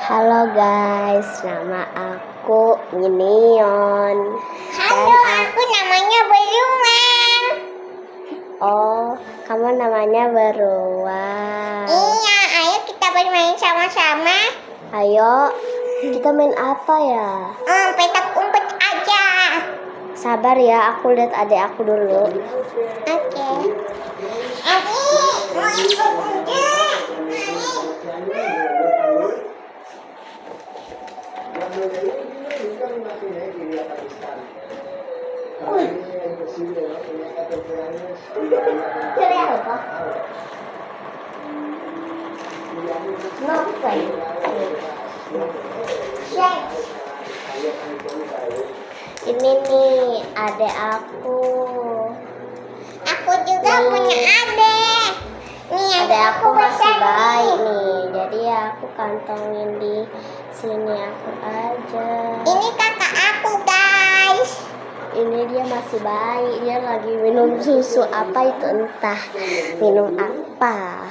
Halo guys, nama aku Minion. Halo, aku namanya Beruang. Oh, kamu namanya Beruang. Iya, ayo kita bermain sama-sama. Ayo, kita main apa ya? Petak umpet aja. Sabar ya, aku lihat adik aku dulu. Oke. Adik, mau ikut enggak? Cari apa? Novel. Ini nih adik aku. Aku juga punya adik. Nih, Adik aku masih besar bayi nih. nih, jadi ya aku kantongin di sini aku aja. Ini kakak aku, guys. Ini dia masih bayi, dia lagi minum susu apa itu entah minum apa.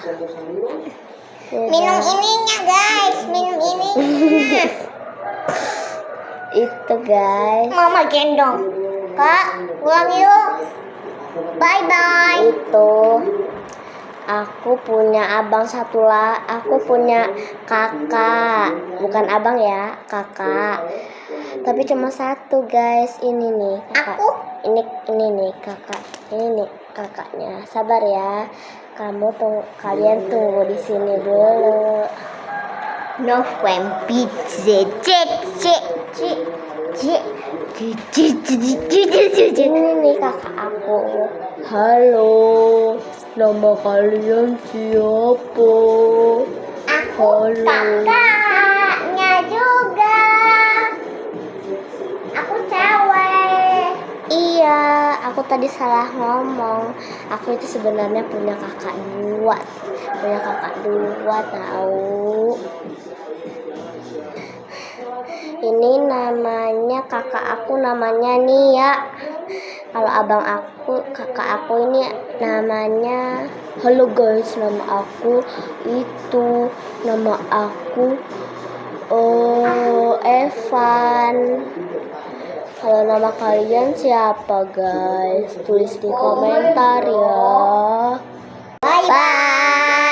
Minum ininya, guys. Minum ininya. Itu guys. Mama gendong. Kak, pulang yuk. Bye-bye. Itu aku punya abang satu lah, aku punya kakak, bukan abang ya, kakak. Tapi cuma satu guys, ini nih kakak. Aku? Ini nih kakak, ini nih kakaknya. Sabar ya, kalian tunggu di sini dulu. No pizza, Ini nih kakak aku. Halo, nama kalian siapa? Aku kakaknya juga. Aku cewek. Iya, aku tadi salah ngomong. Aku itu sebenarnya punya kakak dua tahu. Ini namanya kakak aku namanya Nia. Kalau kakak aku ini namanya. Halo guys, nama aku Evan. Kalau nama kalian siapa guys? Tulis di komentar ya. Bye-bye.